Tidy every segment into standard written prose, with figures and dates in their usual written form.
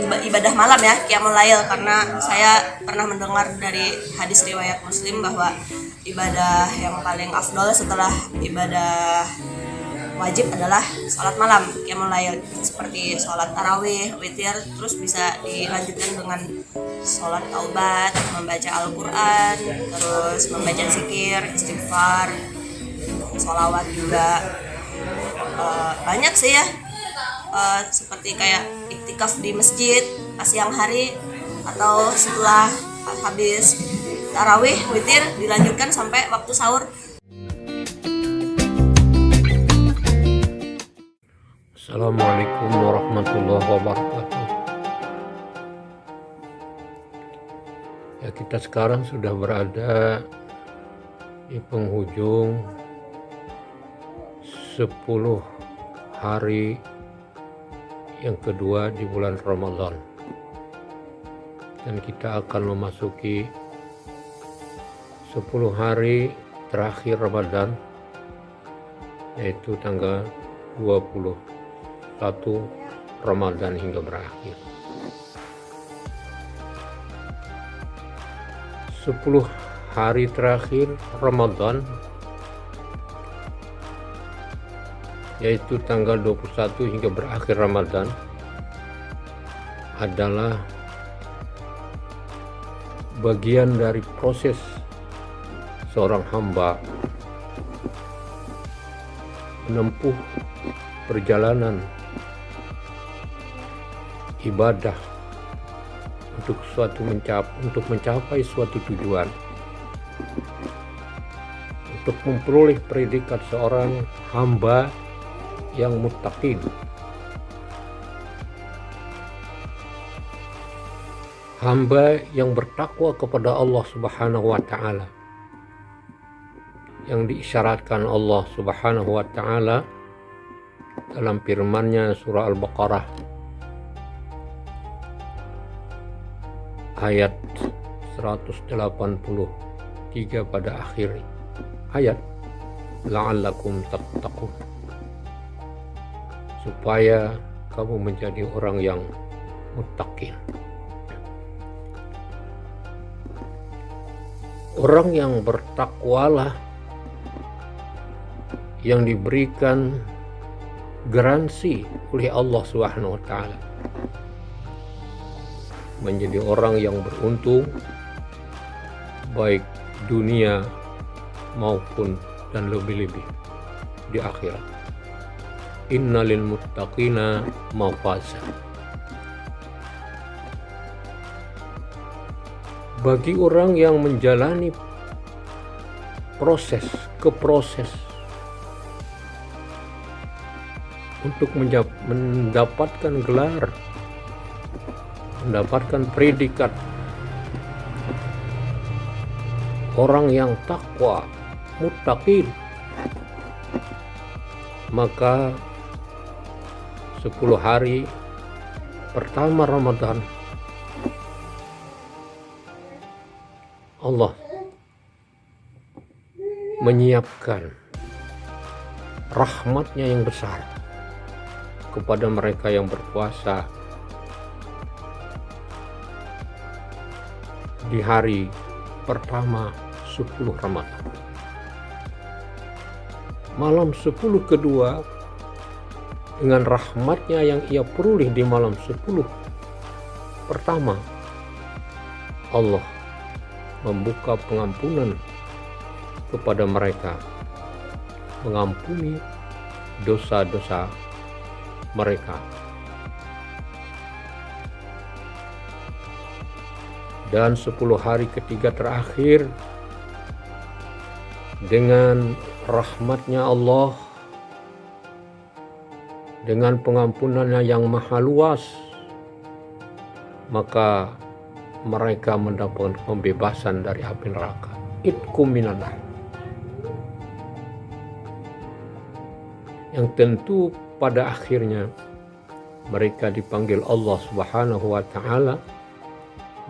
ibadah malam ya, qiyamul lail, karena saya pernah mendengar dari hadis riwayat Muslim bahwa ibadah yang paling afdol setelah ibadah wajib adalah sholat malam, qiyamul lail, seperti sholat tarawih, witir, terus bisa dilanjutkan dengan sholat taubat, membaca Al-Quran, terus membaca zikir, istighfar, sholawat juga. Banyak sih ya, seperti kayak iktikaf di masjid pas siang hari, atau setelah habis tarawih witir dilanjutkan sampai waktu sahur. Assalamualaikum warahmatullahi wabarakatuh. Ya, kita sekarang sudah berada di penghujung 10 hari yang kedua di bulan Ramadan, dan kita akan memasuki 10 hari terakhir Ramadan, yaitu tanggal 21 Ramadan hingga berakhir. 10 hari terakhir Ramadan, yaitu tanggal 21 hingga berakhir Ramadan, adalah bagian dari proses seorang hamba menempuh perjalanan ibadah untuk mencapai suatu tujuan, untuk memperoleh predikat seorang hamba yang muttaqin, hamba yang bertakwa kepada Allah Subhanahu wa Ta'ala, yang diisyaratkan Allah Subhanahu wa Ta'ala dalam firman-Nya surah Al-Baqarah ayat 183 pada akhir ayat, la'allakum tattaqun, supaya kamu menjadi orang yang muttaqin. Orang yang bertakwalah yang diberikan garansi oleh Allah Subhanahu wa Ta'ala menjadi orang yang beruntung baik dunia maupun dan lebih-lebih di akhirat. Innalil muttaqina mafaza. Bagi orang yang menjalani proses untuk mendapatkan gelar, mendapatkan predikat orang yang takwa, muttaqin, maka 10 hari pertama Ramadan Allah menyiapkan rahmat-Nya yang besar kepada mereka yang berpuasa di hari pertama 10 Ramadan. Malam 10 kedua, dengan rahmat-Nya yang ia peroleh di malam 10 pertama, Allah membuka pengampunan kepada mereka, mengampuni dosa-dosa mereka. Dan 10 hari ketiga terakhir, dengan rahmat-Nya Allah, dengan pengampunannya yang maha luas, maka mereka mendapat pembebasan dari api neraka. Itqum minan nar. Yang tentu pada akhirnya mereka dipanggil Allah Subhanahu wa Ta'ala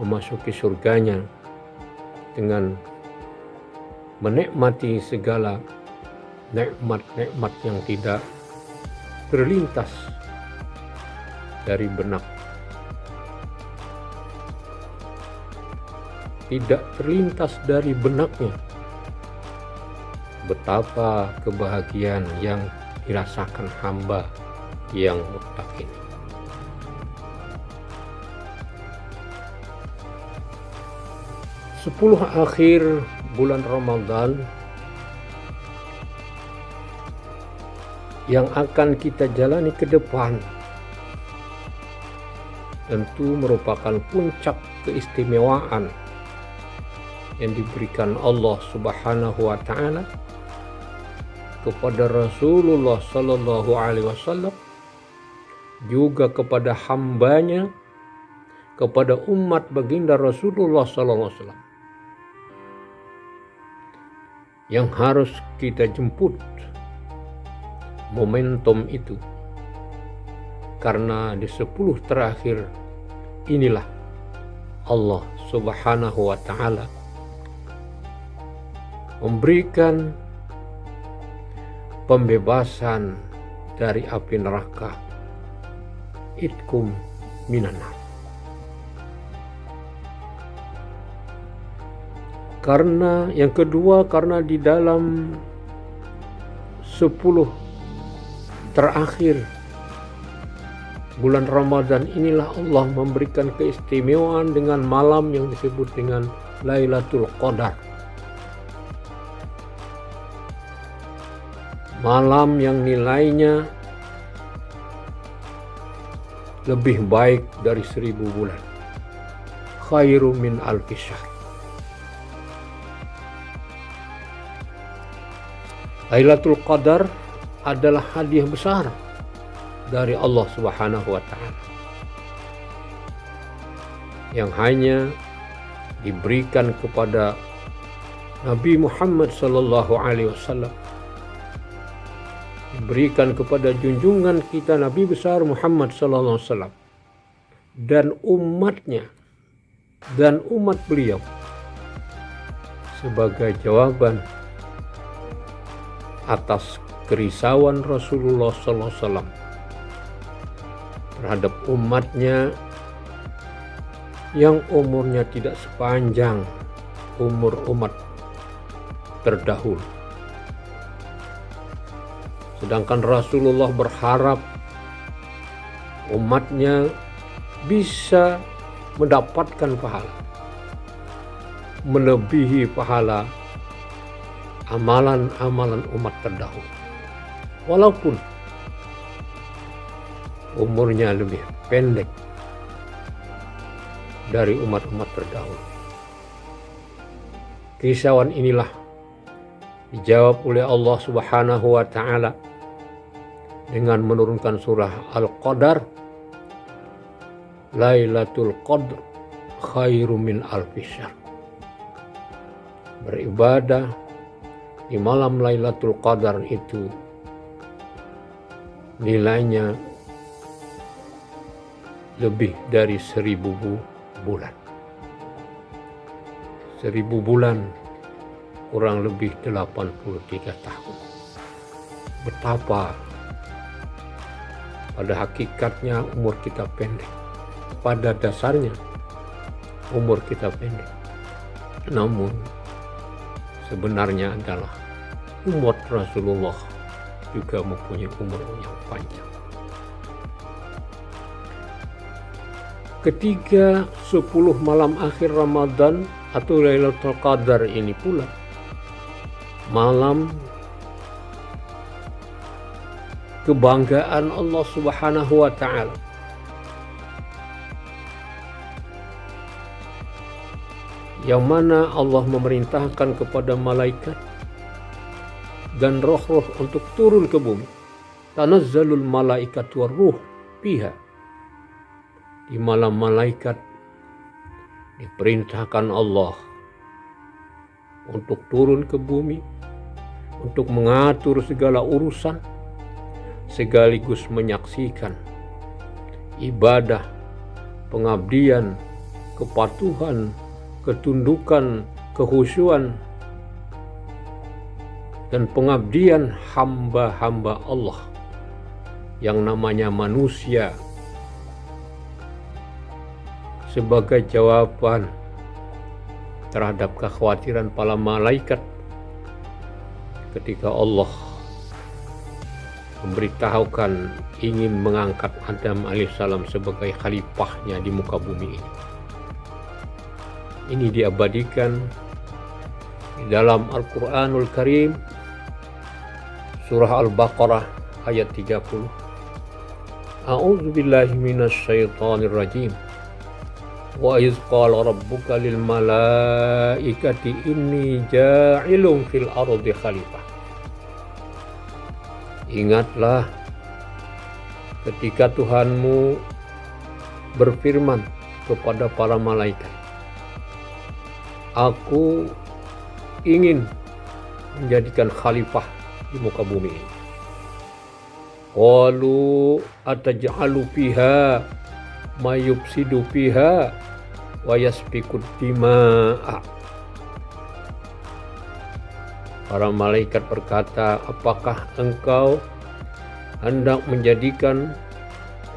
memasuki surganya dengan menikmati segala nikmat-nikmat yang tidak terlintas dari benak tidak terlintas dari benaknya betapa kebahagiaan yang dirasakan hamba yang muttaqin. Sepuluh akhir bulan Ramadan yang akan kita jalani ke depan tentu merupakan puncak keistimewaan yang diberikan Allah Subhanahu wa Ta'ala kepada Rasulullah Sallallahu Alaihi Wasallam, juga kepada hambanya, kepada umat baginda Rasulullah Sallallahu Alaihi Wasallam, yang harus kita jemput momentum itu, karena di 10 terakhir inilah Allah Subhanahu wa Ta'ala memberikan pembebasan dari api neraka, itkum minanar. Karena yang kedua, karena di dalam 10 terakhir bulan Ramadan inilah Allah memberikan keistimewaan dengan malam yang disebut dengan Lailatul Qadar. Malam yang nilainya lebih baik dari 1000 bulan. Khairu min alfi syahr. Lailatul Qadar adalah hadiah besar dari Allah Subhanahu wa Ta'ala yang hanya diberikan kepada Nabi Muhammad sallallahu alaihi wasallam, diberikan kepada junjungan kita Nabi besar Muhammad sallallahu alaihi wasallam dan umatnya dan umat beliau sebagai jawaban atas kerisauan Rasulullah sallallahu alaihi wasallam terhadap umatnya yang umurnya tidak sepanjang umur umat terdahulu. Sedangkan Rasulullah berharap umatnya bisa mendapatkan pahala, melebihi pahala amalan-amalan umat terdahulu, walaupun umurnya lebih pendek dari umat-umat terdahulu. Kisauan inilah dijawab oleh Allah Subhanahu wa Ta'ala dengan menurunkan surah Al-Qadar, Lailatul Qadr khairu min alfi syahr. Beribadah di malam Lailatul Qadar itu nilainya lebih dari 1000 bulan. 1000 bulan kurang lebih 83 tahun. Betapa pada hakikatnya umur kita pendek. Pada dasarnya umur kita pendek. Namun sebenarnya adalah umat Rasulullah juga mempunyai umur yang panjang. Ketiga 10 malam akhir Ramadan atau Lailatul Qadar ini pula malam kebanggaan Allah Subhanahu wa Ta'ala, yang mana Allah memerintahkan kepada malaikat dan roh-roh untuk turun ke bumi. Tanazzalul malaikatu warruh fiha. Di malam malaikat diperintahkan Allah untuk turun ke bumi, untuk mengatur segala urusan, sekaligus menyaksikan ibadah, pengabdian, kepatuhan, ketundukan, kehusyuan, dan pengabdian hamba-hamba Allah yang namanya manusia, sebagai jawaban terhadap kekhawatiran para malaikat ketika Allah memberitahukan ingin mengangkat Adam alaihissalam sebagai khalifahnya di muka bumi ini. Ini diabadikan di dalam Al-Quranul Karim, surah Al-Baqarah ayat 30. A'udzu billahi minasy syaithanir rajim. Wa iz qala rabbuka lil malaikati inni ja'ilun fil ardi khalifah. Ingatlah ketika Tuhanmu berfirman kepada para malaikat, Aku ingin menjadikan khalifah di muka bumi ini. Qalu ataj'alu fiha ma yufsidu fiha wa yasfikud dima'a. Para malaikat berkata, apakah engkau hendak menjadikan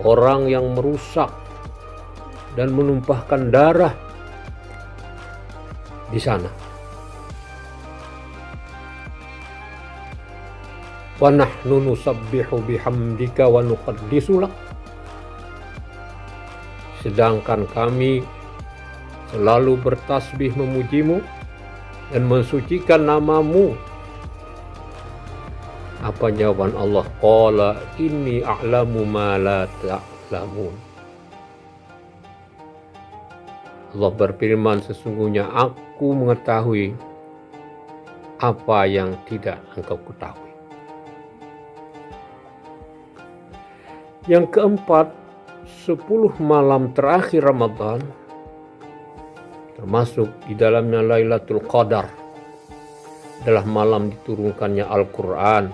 orang yang merusak dan menumpahkan darah di sana? Wa nahnu nusabbihu bihamdika wa nuqaddisu lak. Sedangkan kami selalu bertasbih memujimu dan mensucikan namamu. Apa jawaban Allah? Qala inni a'lamu ma la ta'lamun. Allah berfirman, sesungguhnya aku mengetahui apa yang tidak engkau ketahui. Yang keempat, 10 malam terakhir Ramadan, termasuk di dalamnya Lailatul Qadar, adalah malam diturunkannya Al-Quran.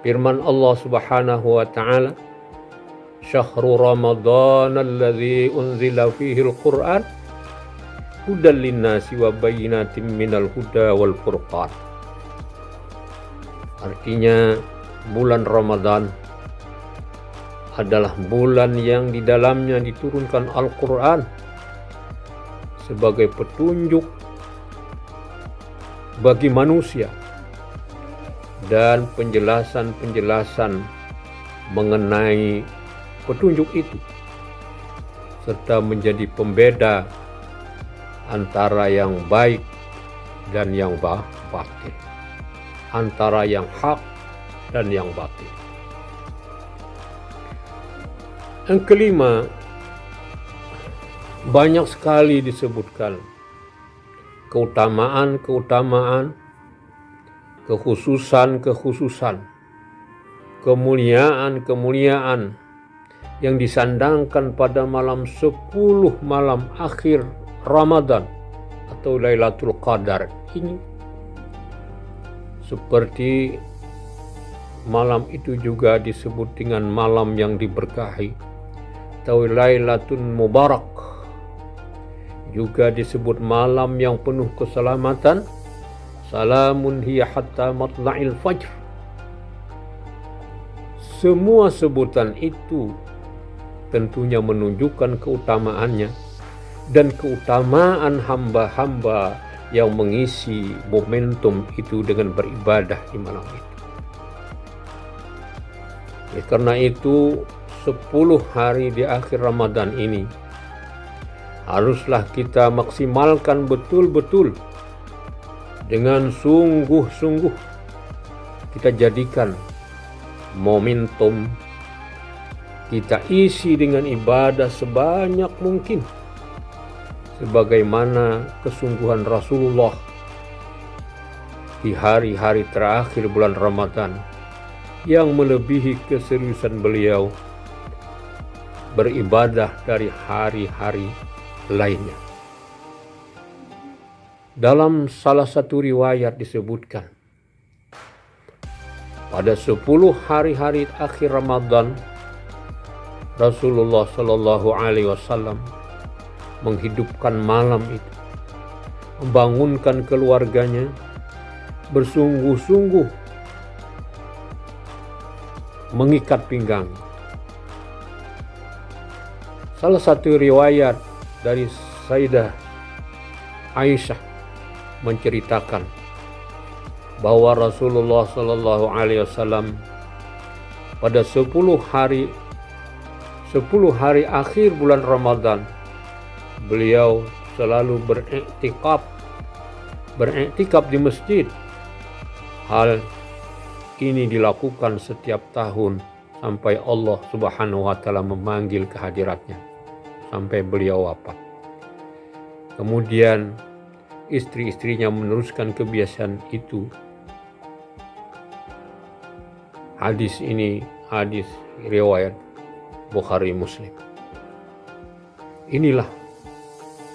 Firman Allah Subhanahu wa ta'ala, Syahru Ramadan alladzi unzila fihi al-Quran hudan linnasi wa bayyinatin minal huda wal furqan. Artinya bulan Ramadan adalah bulan yang di dalamnya diturunkan Al-Quran sebagai petunjuk bagi manusia dan penjelasan-penjelasan mengenai petunjuk itu, serta menjadi pembeda antara yang baik dan yang batil, antara yang hak dan yang batil. Yang kelima, banyak sekali disebutkan keutamaan-keutamaan, kekhususan-kekhususan, kemuliaan-kemuliaan yang disandangkan pada malam 10 malam akhir Ramadan atau Lailatul Qadar ini. Seperti malam itu juga disebut dengan malam yang diberkahi atau Lailatun Mubarak, juga disebut malam yang penuh keselamatan, salamun hiya hatta matla'il fajr. Semua sebutan itu tentunya menunjukkan keutamaannya dan keutamaan hamba-hamba yang mengisi momentum itu dengan beribadah di malam itu. Karena itu 10 hari di akhir Ramadan ini haruslah kita maksimalkan betul-betul, dengan sungguh-sungguh kita jadikan momentum, kita isi dengan ibadah sebanyak mungkin sebagaimana kesungguhan Rasulullah di hari-hari terakhir bulan Ramadan yang melebihi keseriusan beliau beribadah dari hari-hari lainnya. Dalam salah satu riwayat disebutkan, pada 10 hari-hari akhir Ramadan, Rasulullah Shallallahu Alaihi Wasallam menghidupkan malam itu, membangunkan keluarganya, bersungguh-sungguh mengikat pinggang. Salah satu riwayat dari Sayyidah Aisyah menceritakan bahwa Rasulullah Shallallahu Alaihi Wasallam pada 10 hari akhir bulan Ramadan beliau selalu beriktikaf di masjid. Hal ini dilakukan setiap tahun sampai Allah Subhanahu wa taala memanggil kehadiratnya sampai beliau wafat. Kemudian istri-istrinya meneruskan kebiasaan itu. Hadis ini hadis riwayat Bukhari Muslim. Inilah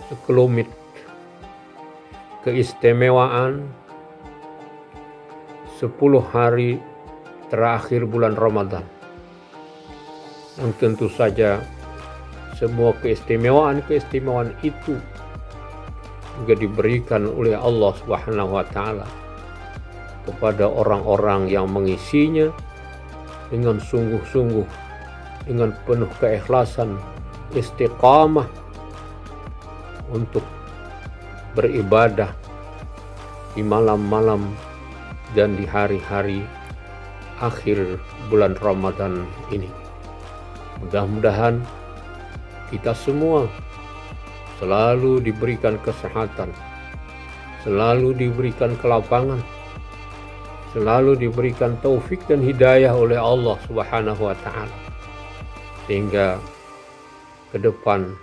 sekelumit keistimewaan 10 hari terakhir bulan Ramadan. Yang tentu saja semua keistimewaan itu juga diberikan oleh Allah Subhanahu wa taala kepada orang-orang yang mengisinya dengan sungguh-sungguh, dengan penuh keikhlasan, istiqamah untuk beribadah di malam-malam dan di hari-hari akhir bulan Ramadan ini. Mudah-mudahan kita semua selalu diberikan kesehatan, selalu diberikan kelapangan, selalu diberikan taufik dan hidayah oleh Allah Subhanahu wa taala, sehingga ke depan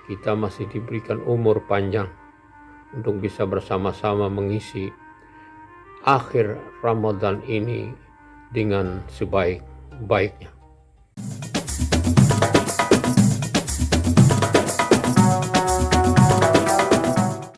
kita masih diberikan umur panjang untuk bisa bersama-sama mengisi akhir Ramadan ini dengan sebaik-baiknya.